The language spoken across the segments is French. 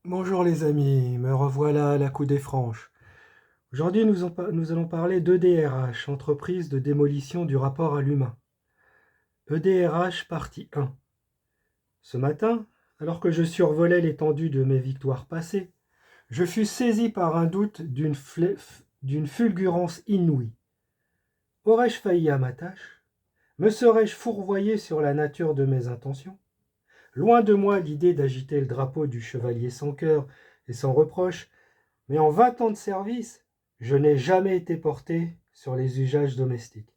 Bonjour les amis, me revoilà à la coudée franche. Aujourd'hui nous allons parler d'EDRH, entreprise de démolition du rapport à l'humain. EDRH partie 1. Ce matin, alors que je survolais l'étendue de mes victoires passées, je fus saisi par un doute d'une fulgurance inouïe. Aurais-je failli à ma tâche? Me serais-je fourvoyé sur la nature de mes intentions? Loin de moi l'idée d'agiter le drapeau du chevalier sans cœur et sans reproche, mais en 20 ans de service, je n'ai jamais été porté sur les usages domestiques.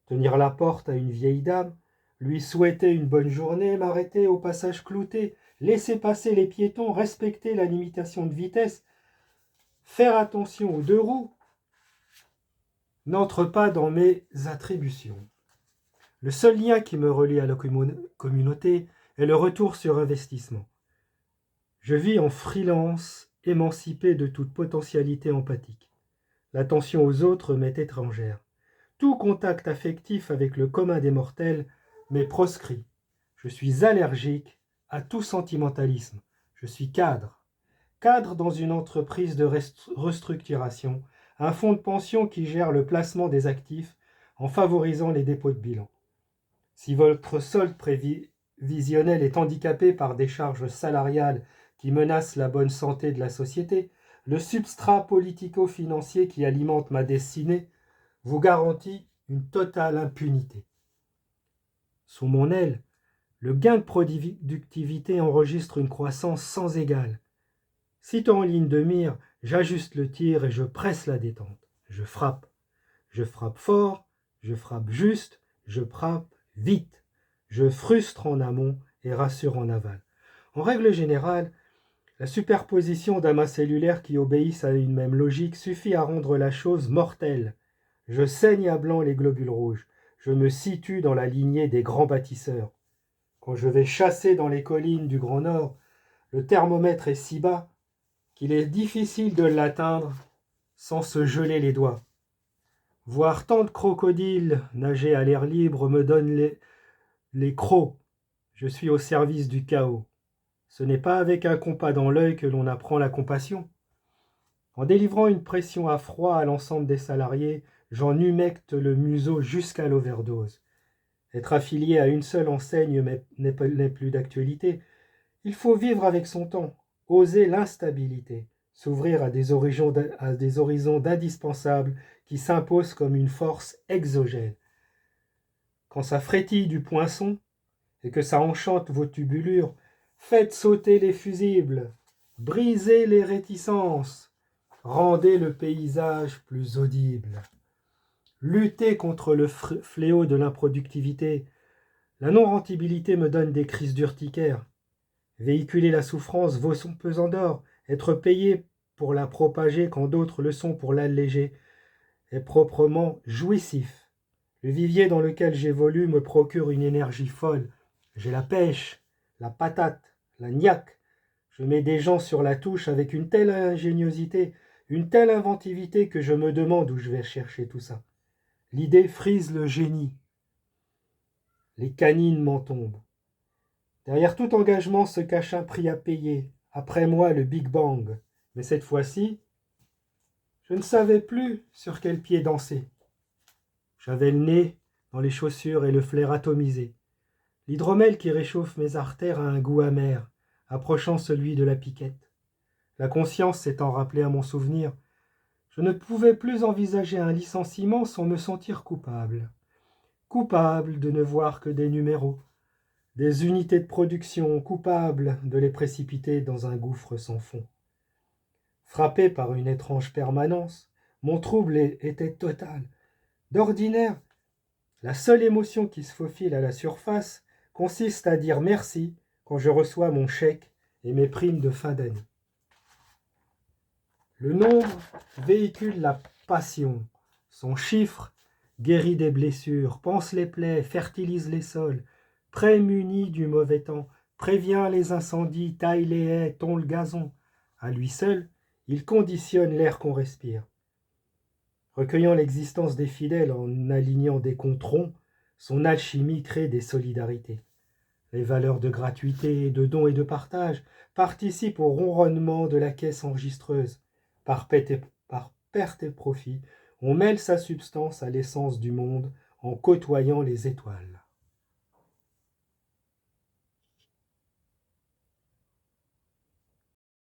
Tenir la porte à une vieille dame, lui souhaiter une bonne journée, m'arrêter au passage clouté, laisser passer les piétons, respecter la limitation de vitesse, faire attention aux deux roues, n'entre pas dans mes attributions. Le seul lien qui me relie à la communauté est le retour sur investissement. Je vis en freelance, émancipé de toute potentialité empathique. L'attention aux autres m'est étrangère. Tout contact affectif avec le commun des mortels m'est proscrit. Je suis allergique à tout sentimentalisme. Je suis cadre. Cadre dans une entreprise de restructuration, un fonds de pension qui gère le placement des actifs en favorisant les dépôts de bilan. Si votre solde prévisionnel est handicapé par des charges salariales qui menacent la bonne santé de la société, le substrat politico-financier qui alimente ma destinée vous garantit une totale impunité. Sous mon aile, le gain de productivité enregistre une croissance sans égale. Sitôt en ligne de mire, j'ajuste le tir et je presse la détente. Je frappe. Je frappe fort, je frappe juste, je frappe vite. Je frustre en amont et rassure en aval. En règle générale, la superposition d'amas cellulaires qui obéissent à une même logique suffit à rendre la chose mortelle. Je saigne à blanc les globules rouges. Je me situe dans la lignée des grands bâtisseurs. Quand je vais chasser dans les collines du Grand Nord, le thermomètre est si bas qu'il est difficile de l'atteindre sans se geler les doigts. Voir tant de crocodiles nager à l'air libre me donne les crocs. Je suis au service du chaos. Ce n'est pas avec un compas dans l'œil que l'on apprend la compassion. En délivrant une pression à froid à l'ensemble des salariés, j'en humecte le museau jusqu'à l'overdose. Être affilié à une seule enseigne n'est plus d'actualité. Il faut vivre avec son temps, oser l'instabilité, s'ouvrir à des horizons d'indispensables qui s'imposent comme une force exogène. Quand ça frétille du poinçon et que ça enchante vos tubulures, faites sauter les fusibles, brisez les réticences, rendez le paysage plus audible. Luttez contre le fléau de l'improductivité. La non-rentabilité me donne des crises d'urticaire. Véhiculer la souffrance vaut son pesant d'or. Être payé pour la propager quand d'autres le sont pour l'alléger est proprement jouissif. Le vivier dans lequel j'évolue me procure une énergie folle. J'ai la pêche, la patate, la niaque. Je mets des gens sur la touche avec une telle ingéniosité, une telle inventivité que je me demande où je vais chercher tout ça. L'idée frise le génie. Les canines m'en tombent. Derrière tout engagement se cache un prix à payer. Après moi, le Big Bang. Mais cette fois-ci, je ne savais plus sur quel pied danser. J'avais le nez dans les chaussures et le flair atomisé. L'hydromel qui réchauffe mes artères a un goût amer, approchant celui de la piquette. La conscience s'étant rappelée à mon souvenir, je ne pouvais plus envisager un licenciement sans me sentir coupable. Coupable de ne voir que des numéros, des unités de production, coupable de les précipiter dans un gouffre sans fond. Frappé par une étrange permanence, mon trouble était total. D'ordinaire, la seule émotion qui se faufile à la surface consiste à dire merci quand je reçois mon chèque et mes primes de fin d'année. Le nombre véhicule la passion. Son chiffre guérit des blessures, panse les plaies, fertilise les sols, prémunit du mauvais temps, prévient les incendies, taille les haies, tond le gazon. À lui seul, il conditionne l'air qu'on respire. Recueillant l'existence des fidèles en alignant des controns, son alchimie crée des solidarités. Les valeurs de gratuité, de don et de partage participent au ronronnement de la caisse enregistreuse. Par perte et profit, on mêle sa substance à l'essence du monde en côtoyant les étoiles.